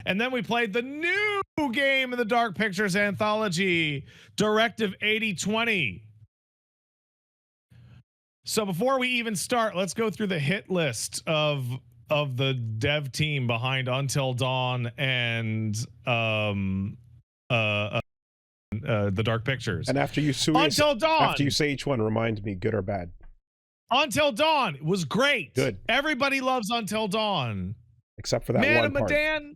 And then we played the new game in the Dark Pictures anthology, Directive 8020. So before we even start, let's go through the hit list of the dev team behind Until Dawn and the Dark Pictures. And after you say each one, remind me, good or bad. Until Dawn was great. Good. Everybody loves Until Dawn. Except for that Man one of part. Medan.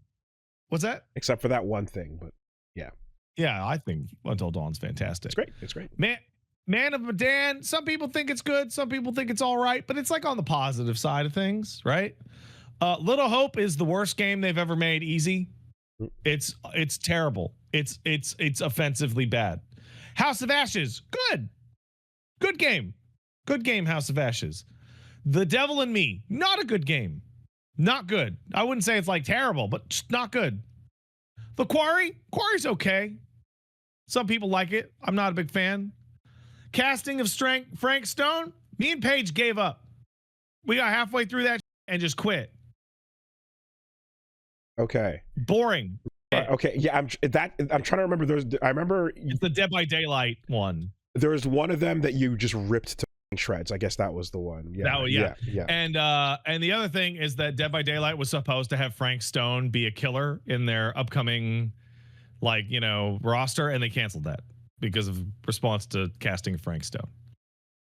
What's that? Except for that one thing, but yeah. Yeah, I think Until Dawn's fantastic. It's great. It's great. Man of Medan, some people think it's good, some people think it's all right, but it's like on the positive side of things, right? Little Hope is the worst game they've ever made easy. It's terrible. It's offensively bad. House of Ashes, good. Good game. Good game, House of Ashes. The Devil in Me, not a good game. Not good. I wouldn't say it's like terrible, but just not good. The Quarry's okay. Some people like it. I'm not a big fan. Casting of Frank Stone, me and Paige gave up. We got halfway through that and just quit. Okay. Boring. Okay. Yeah, I'm trying to remember. I remember it's the Dead by Daylight one. There was one of them that you just ripped to shreds. I guess that was the one. Yeah. Yeah. And the other thing is that Dead by Daylight was supposed to have Frank Stone be a killer in their upcoming, roster, and they canceled that because of response to casting of Frank Stone.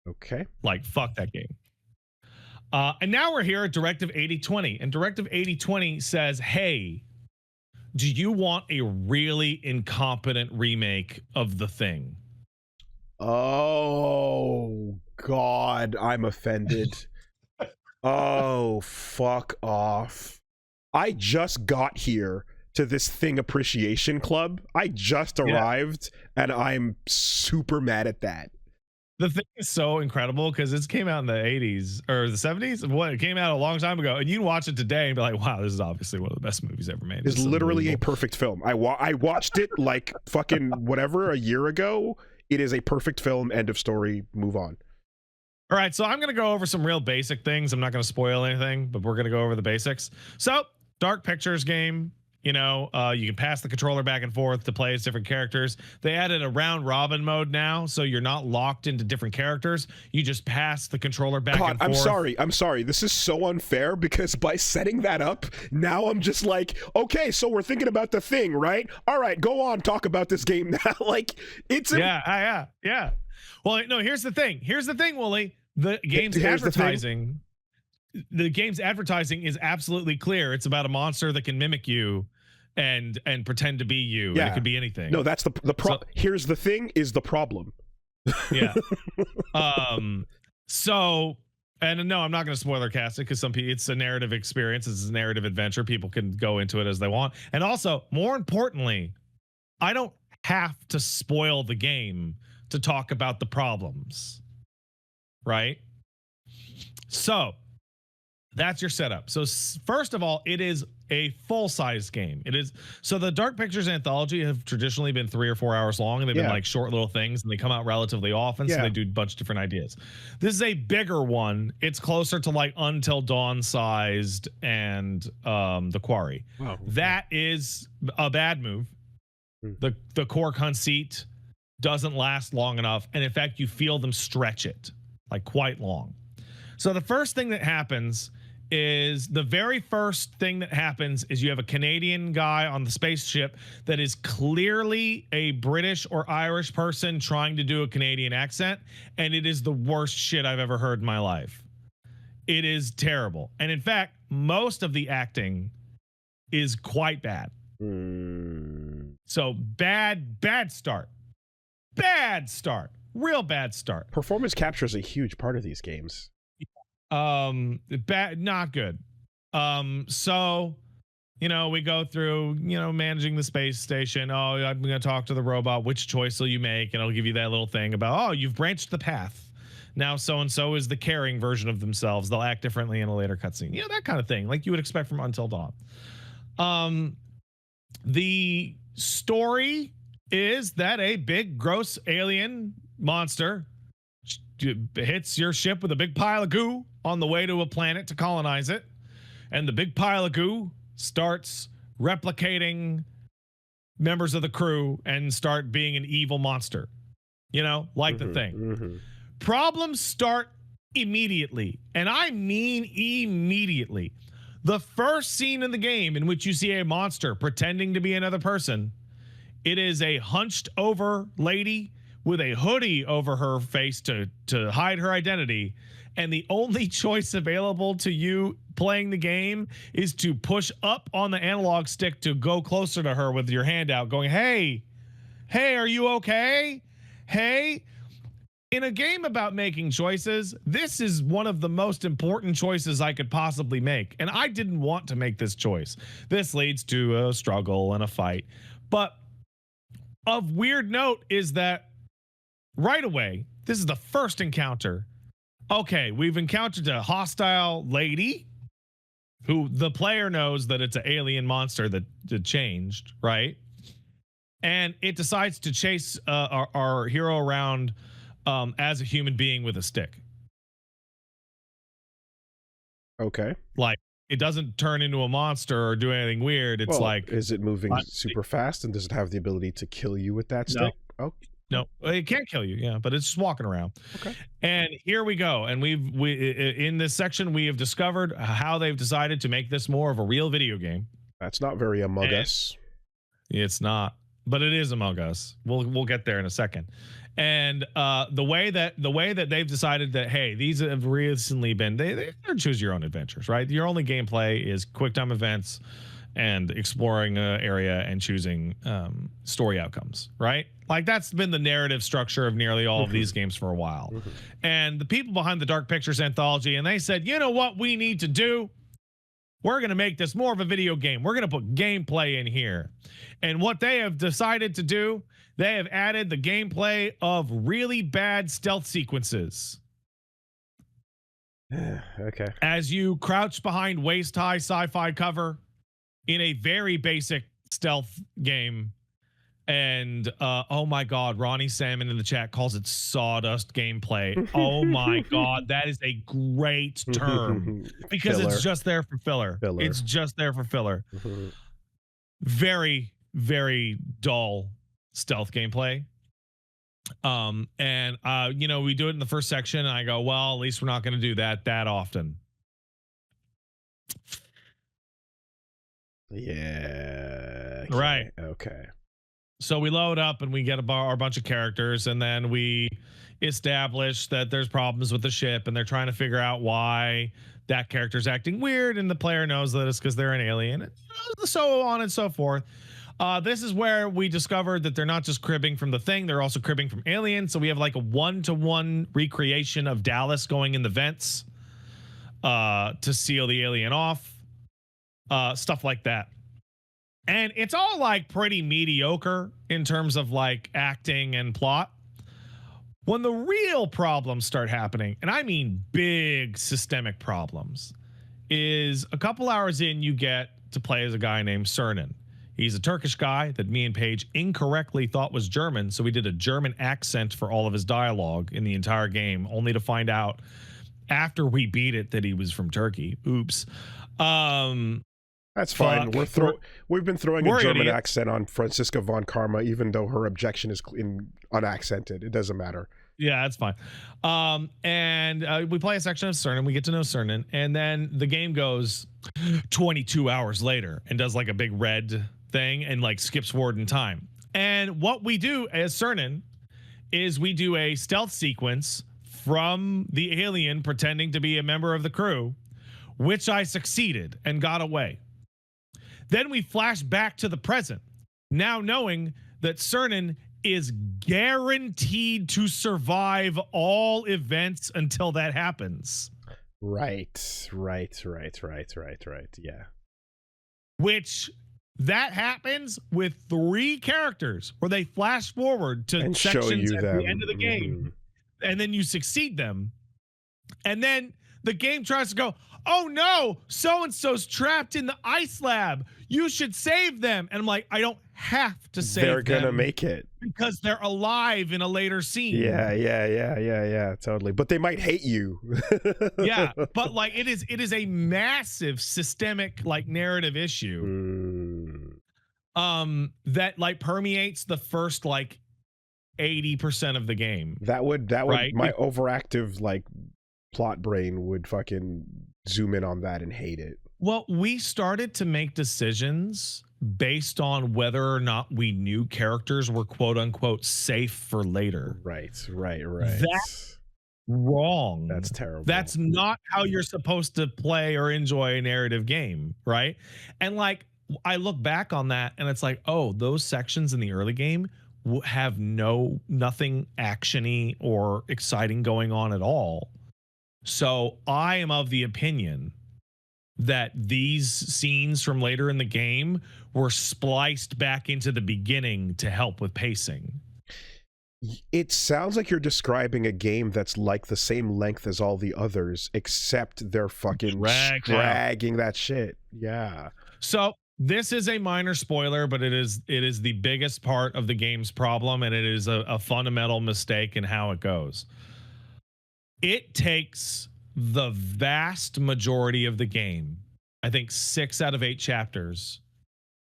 Okay. Like, fuck that game. And now we're here at Directive 8020, and Directive 8020 says, hey, do you want a really incompetent remake of The Thing? Oh God, I'm offended. Oh, fuck off. I just got here to this Thing Appreciation Club. I just arrived, and I'm super mad at that. The Thing is so incredible because it came out in the 80s or the 70s. What, it came out a long time ago, and you can watch it today and be like, wow, this is obviously one of the best movies ever made. It's literally a perfect film. I watched it like fucking whatever a year ago. It is a perfect film. End of story. Move on. All right, so I'm going to go over some real basic things. I'm not going to spoil anything, but we're going to go over the basics. So, Dark Pictures game, you can pass the controller back and forth to play as different characters. They added a round robin mode now, so you're not locked into different characters. You just pass the controller back and forth. I'm sorry. This is so unfair because by setting that up, now I'm just like, okay, so we're thinking about The Thing, right? All right, go on, talk about this game now. Like, it's yeah. Well, no, here's the thing, Woolie. The game's advertising. The game's advertising is absolutely clear. It's about a monster that can mimic you and pretend to be you. Yeah. And it could be anything. No, that's the problem. Here's the thing is the problem. Yeah. So, and no, I'm not going to spoiler cast it because some people, it's a narrative experience. It's a narrative adventure. People can go into it as they want. And also, more importantly, I don't have to spoil the game to talk about the problems. Right? So, that's your setup. So first of all, it is a full-size game. It is. So the Dark Pictures anthology have traditionally been 3 or 4 hours long, and they've been like short little things, and they come out relatively often. So they do a bunch of different ideas. This is a bigger one. It's closer to like Until Dawn sized and the Quarry. Wow. That is a bad move. The core conceit doesn't last long enough, and in fact, you feel them stretch it like quite long. So the first thing that happens is you have a Canadian guy on the spaceship that is clearly a British or Irish person trying to do a Canadian accent, and it is the worst shit I've ever heard in my life. It is terrible. And in fact, most of the acting is quite bad. So bad start. Real bad start. Performance capture is a huge part of these games. Not good. So, we go through, managing the space station. Oh, I'm going to talk to the robot. Which choice will you make? And I'll give you that little thing about, oh, you've branched the path. Now so-and-so is the caring version of themselves. They'll act differently in a later cutscene. That kind of thing, like you would expect from Until Dawn. The story is that a big, gross alien monster hits your ship with a big pile of goo on the way to a planet to colonize it. And the big pile of goo starts replicating members of the crew and start being an evil monster. You know, like the thing. Problems start immediately. And I mean immediately. The first scene in the game in which you see a monster pretending to be another person, it is a hunched over lady with a hoodie over her face to hide her identity. And the only choice available to you playing the game is to push up on the analog stick to go closer to her with your hand out going, hey, are you okay? Hey. In a game about making choices, this is one of the most important choices I could possibly make. And I didn't want to make this choice. This leads to a struggle and a fight. But of weird note is that right away, this is the first encounter. Okay, we've encountered a hostile lady who the player knows that it's an alien monster that changed, right? And it decides to chase our hero around as a human being with a stick. Okay. Like, it doesn't turn into a monster or do anything weird. It's is it moving super fast, and does it have the ability to kill you with that stick? Oh, no, it can't kill you. Yeah, but it's just walking around. Okay. And here we go. And we in this section we have discovered how they've decided to make this more of a real video game. That's not very Among Us. It's not, but it is Among Us. We'll get there in a second. And the way that they've decided that, hey, these have recently been they're choose your own adventures, right? Your only gameplay is quick time events and exploring an area and choosing story outcomes, right? Like, that's been the narrative structure of nearly all of these games for a while. And the people behind the Dark Pictures anthology, and they said, you know what we need to do? We're going to make this more of a video game. We're going to put gameplay in here. And what they have decided to do, they have added the gameplay of really bad stealth sequences. Okay. As you crouch behind waist-high sci-fi cover in a very basic stealth game. And oh my God, Ronnie Salmon in the chat calls it sawdust gameplay. Oh my God, that is a great term because Filler. it's just there for filler. It's just there for filler. Very, very dull stealth gameplay. And you know, we do it in the first section and I go, well, at least we're not going to do that often. Yeah. Okay. Right. Okay. So we load up and we get our bunch of characters, and then we establish that there's problems with the ship and they're trying to figure out why that character's acting weird, and the player knows that it's because they're an alien, and so on and so forth. This is where we discovered that they're not just cribbing from the thing, they're also cribbing from aliens. So we have like a 1-to-1 recreation of Dallas going in the vents to seal the alien off. Stuff like that. And it's all like pretty mediocre in terms of like acting and plot. When the real problems start happening, and I mean big systemic problems, is a couple hours in, you get to play as a guy named Cernan. He's a Turkish guy that me and Paige incorrectly thought was German, so we did a German accent for all of his dialogue in the entire game, only to find out after we beat it that he was from Turkey. Oops. That's fine. We've been throwing a German accent on Franziska von Karma, even though her objection is unaccented. It doesn't matter. Yeah, that's fine. And we play a section of Cernan. We get to know Cernan, and then the game goes 22 hours later and does like a big red thing and like skips forward in time. And what we do as Cernan is we do a stealth sequence from the alien pretending to be a member of the crew, which I succeeded and got away. Then we flash back to the present, now knowing that Cernan is guaranteed to survive all events until that happens. Right. Yeah. Which that happens with 3 characters where they flash forward to and sections at the end of the game, and then you succeed them. And then the game tries to go, oh no, so-and-so's trapped in the ice lab. You should save them. And I'm like, I don't have to save them. They're going to make it. Because they're alive in a later scene. Yeah, totally. But they might hate you. Yeah, but like it is a massive systemic like narrative issue. that like permeates the first like 80% of the game. That would Right? my overactive like plot brain would fucking zoom in on that and hate it. Well, we started to make decisions based on whether or not we knew characters were quote unquote safe for later. Right. That's wrong. That's terrible. That's not how you're supposed to play or enjoy a narrative game, right? And like I look back on that and it's like, oh, those sections in the early game have nothing actiony or exciting going on at all. So I am of the opinion that these scenes from later in the game were spliced back into the beginning to help with pacing. It sounds like you're describing a game that's like the same length as all the others, except they're fucking dragging that shit. Yeah. So this is a minor spoiler, but it is the biggest part of the game's problem, and it is a fundamental mistake in how it goes. It takes the vast majority of the game, I think 6 out of 8 chapters,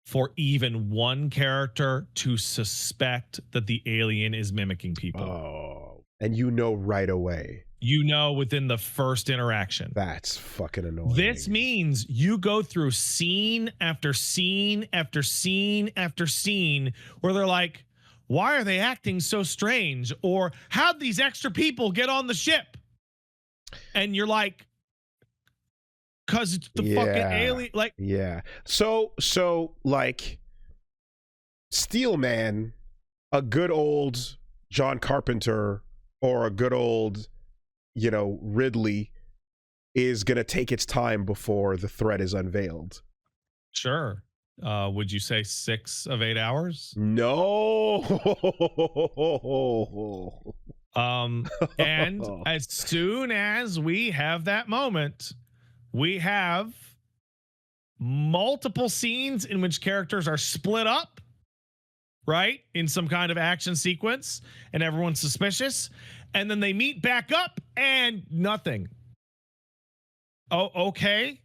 for even one character to suspect that the alien is mimicking people. Oh, and you know right away. You know within the first interaction. That's fucking annoying. This means you go through scene after scene after scene after scene where they're like, why are they acting so strange? Or how'd these extra people get on the ship? And you're like, because it's the fucking alien. Like, yeah. So like Steelman, a good old John Carpenter or a good old, you know, Ridley is gonna take its time before the threat is unveiled. Sure. Would you say 6 of 8 hours? No. And as soon as we have that moment, we have multiple scenes in which characters are split up, right? In some kind of action sequence, and everyone's suspicious. And then they meet back up and nothing. Oh, okay.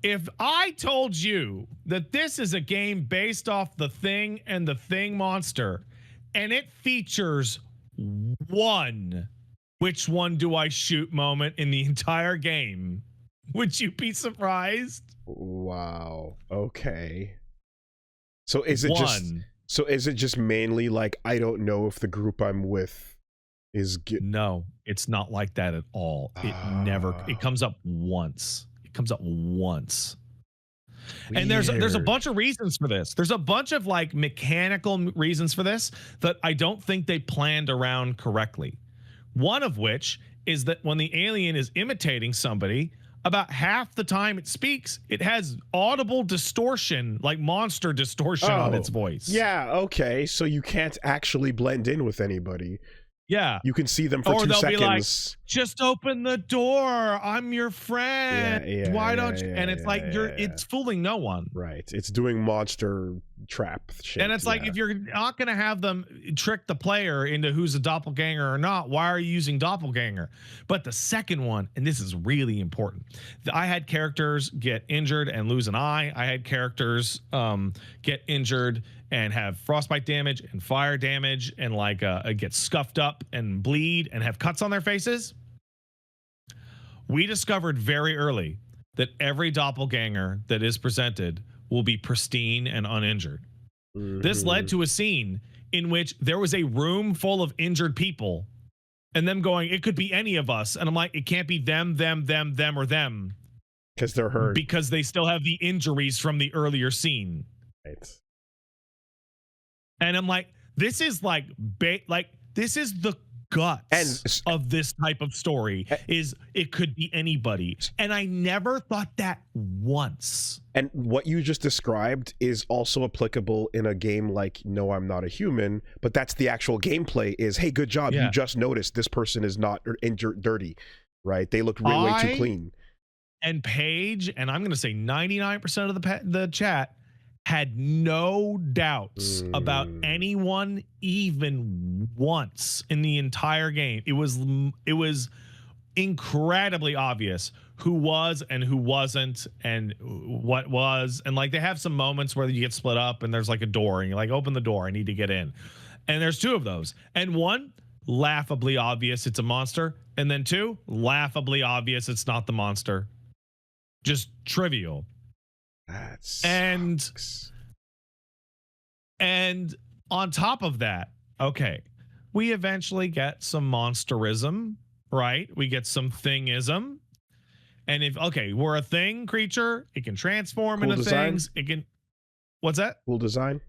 If I told you that this is a game based off The Thing and the Thing monster, and it features one which one do I shoot moment in the entire game, would you be surprised? Wow. Okay. So is it just mainly like, I don't know if the group I'm with is No, it's not like that at all. It comes up once. It comes up once. Weird. And there's a bunch of reasons for this. There's a bunch of like mechanical reasons for this that I don't think they planned around correctly. One of which is that when the alien is imitating somebody, about half the time it speaks, it has audible distortion, like monster distortion on its voice. Yeah, okay. So you can't actually blend in with anybody. Yeah. You can see them for 2 seconds. Or they'll be like, just open the door. I'm your friend. Why don't you? And it's like, it's fooling no one. Right. It's doing monster trap shit. And it's like, if you're not going to have them trick the player into who's a doppelganger or not, why are you using doppelganger? But the second one, and this is really important, I had characters get injured and lose an eye. I had characters get injured and have frostbite damage and fire damage and like get scuffed up and bleed and have cuts on their faces. We discovered very early that every doppelganger that is presented will be pristine and uninjured. Mm-hmm. This led to a scene in which there was a room full of injured people and them going, it could be any of us. And I'm like, it can't be them, or them. Because they're hurt. Because they still have the injuries from the earlier scene. Right. And I'm like, this is like this is the guts of this type of story. Is it could be anybody, and I never thought that once. And what you just described is also applicable in a game like No, I'm Not a Human, but that's the actual gameplay. Is, hey, good job, you just noticed this person is not injured, dirty, right? They look way too clean. And Paige, and I'm going to say 99% of the chat had no doubts about anyone even once in the entire game. It was incredibly obvious who was and who wasn't and what was. And like they have some moments where you get split up and there's like a door and you're like, open the door, I need to get in. And there's two of those. And one, laughably obvious it's a monster. And then two, laughably obvious it's not the monster. Just trivial. That sucks. And on top of that, okay, we eventually get some monsterism, right? We get some thingism. And if, okay, we're a thing creature, it can transform cool into design. things. It can, what's that? Cool design.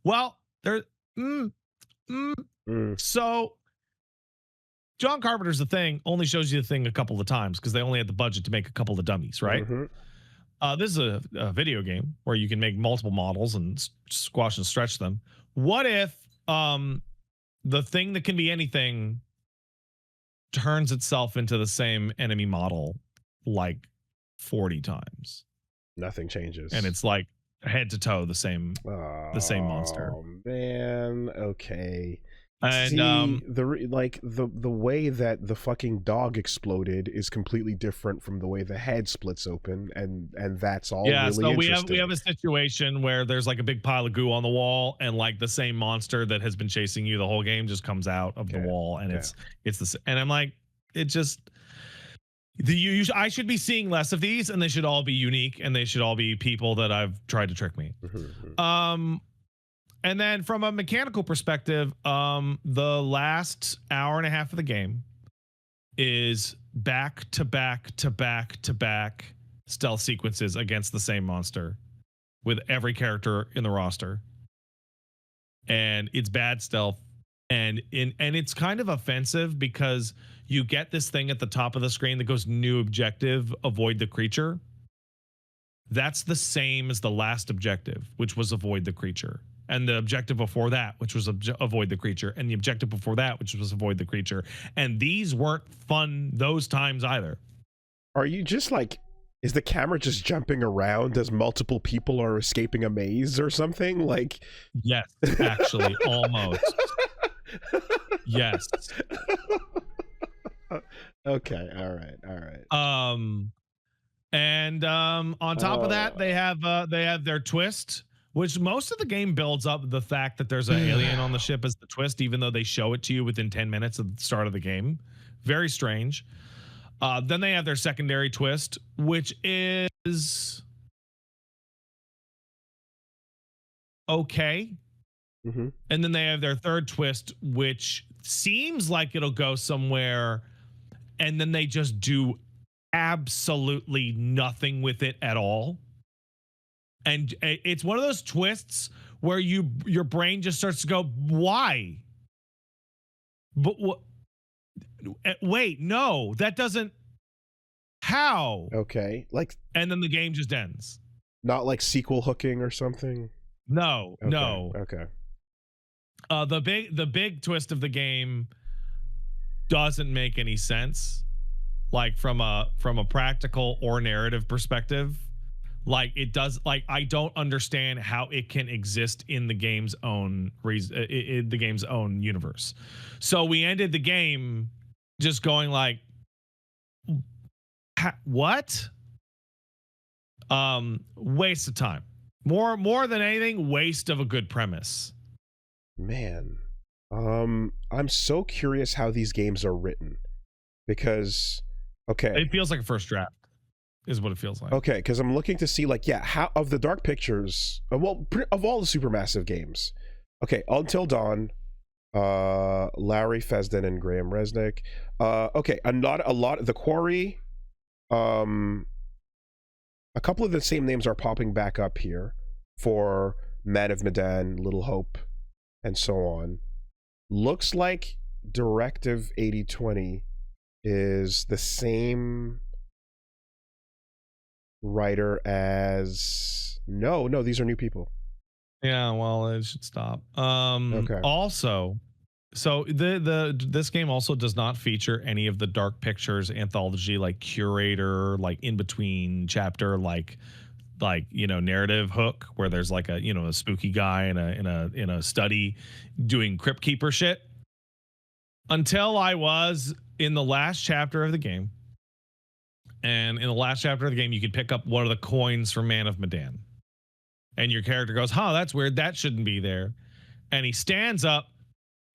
Well, there, so John Carpenter's The Thing only shows you the thing a couple of times because they only had the budget to make a couple of dummies, right? This is a video game where you can make multiple models and squash and stretch them. What if the thing that can be anything turns itself into the same enemy model like 40 times? Nothing changes. And it's like head to toe the same monster. Oh man, okay. And see, the way that the fucking dog exploded is completely different from the way the head splits open, and that's all. Yeah, really so interesting. we have a situation where there's like a big pile of goo on the wall, and like the same monster that has been chasing you the whole game just comes out of the wall, and it's the, and I'm like, it just I should be seeing less of these, and they should all be unique, and they should all be people that I've tried to trick me. And then from a mechanical perspective, the last hour and a half of the game is back to back to back to back stealth sequences against the same monster with every character in the roster. And it's bad stealth. And it's kind of offensive because you get this thing at the top of the screen that goes new objective, avoid the creature. That's the same as the last objective, which was avoid the creature. And the objective before that, which was avoid the creature. And the objective before that, which was avoid the creature. And these weren't fun those times either. Are you just like, is the camera just jumping around as multiple people are escaping a maze or something? Like, yes, actually, almost. Yes. Okay, all right. And on top of that, they have their twist, which most of the game builds up the fact that there's an alien on the ship as the twist, even though they show it to you within 10 minutes of the start of the game. Very strange. Then they have their secondary twist, which is okay. And then they have their third twist, which seems like it'll go somewhere, and then they just do absolutely nothing with it at all. And it's one of those twists where your brain just starts to go, why? But what? Wait, no, that doesn't. How? Okay, like, and then the game just ends. Not like sequel hooking or something. No, okay. no. Okay. The big twist of the game doesn't make any sense, like from a practical or narrative perspective. Like it does, like I don't understand how it can exist in the game's own the game's own universe. So we ended the game just going like, what? Waste of time. More than anything, waste of a good premise. Man, I'm so curious how these games are written, because it feels like a first draft is what it feels like. Okay, because I'm looking to see like, how of the Dark Pictures, of all the Supermassive games. Okay, Until Dawn, Larry Fessden and Graham Resnick. Okay, a lot of The Quarry. A couple of the same names are popping back up here for Man of Medan, Little Hope, and so on. Looks like Directive 8020 is the same writer as no, these are new people. Yeah, well, it should stop. Okay. Also, so this game also does not feature any of the Dark Pictures anthology like curator, like in between chapter, like narrative hook where there's like a spooky guy in a study doing crypt keeper shit. Until I was in the last chapter of the game, and in the last chapter of the game, you can pick up one of the coins from Man of Medan. And your character goes, "Huh, that's weird. That shouldn't be there." And he stands up,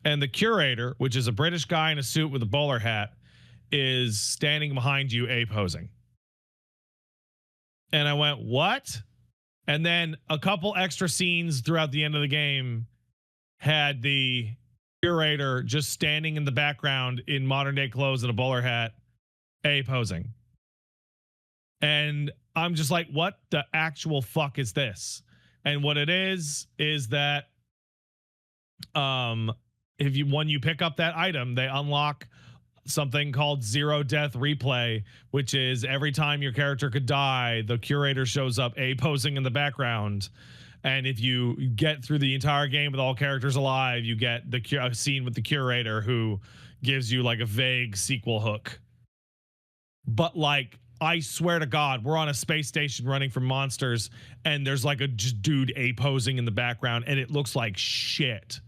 and the curator, which is a British guy in a suit with a bowler hat, is standing behind you, posing. And I went, "What?" And then a couple extra scenes throughout the end of the game had the curator just standing in the background in modern day clothes and a bowler hat, posing. And I'm just like, what the actual fuck is this? And what it is that if you when you pick up that item, they unlock something called Zero Death Replay, which is every time your character could die, the curator shows up posing in the background. And if you get through the entire game with all characters alive, you get the scene with the curator who gives you like a vague sequel hook. But like, I swear to God, we're on a space station running from monsters, and there's like a dude posing in the background, and it looks like shit.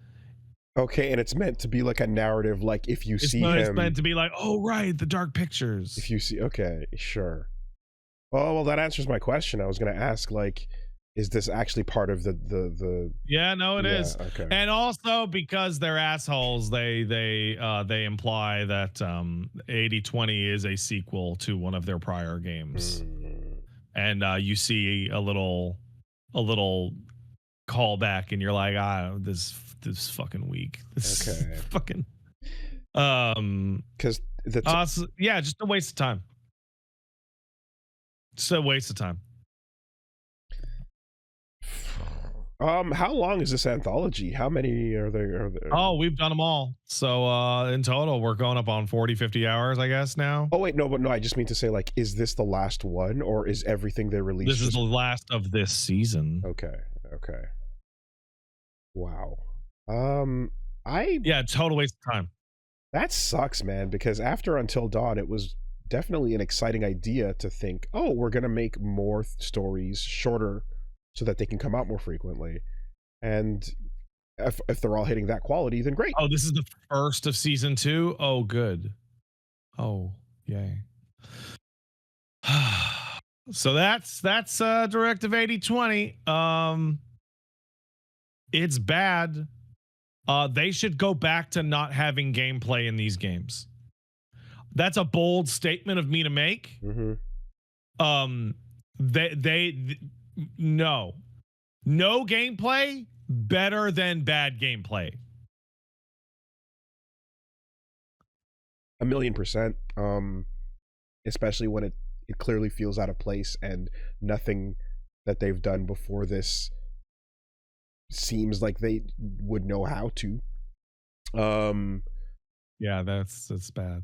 Okay, and it's meant to be like a narrative, like if you see him. It's meant to be like, oh right, the dark pictures. If you see, okay, sure. Oh well, that answers my question. I was gonna ask, like, is this actually part of the? Yeah, no, it is. Okay. And also because they're assholes, they imply that 8020 is a sequel to one of their prior games, and you see a little callback, and you're like, this fucking weak. This okay. Fucking because yeah, just a waste of time. Just a waste of time. How long is this anthology? How many are there? Oh, we've done them all. So in total, we're going up on 40-50 hours, I guess now. Oh wait, no, I just mean to say, like, is this the last one, or is everything they released? This is the last of this season. Okay. Wow. Yeah, total waste of time. That sucks, man, because after Until Dawn, it was definitely an exciting idea to think, oh, we're gonna make more stories shorter so that they can come out more frequently. And if they're all hitting that quality, then great. Oh, this is the first of season 2? Oh, good. Oh, yay. So that's Directive 8020. It's bad. They should go back to not having gameplay in these games. That's a bold statement of me to make. No gameplay better than bad gameplay. 1,000,000%. Especially when it clearly feels out of place, and nothing that they've done before this seems like they would know how to. Yeah, that's bad.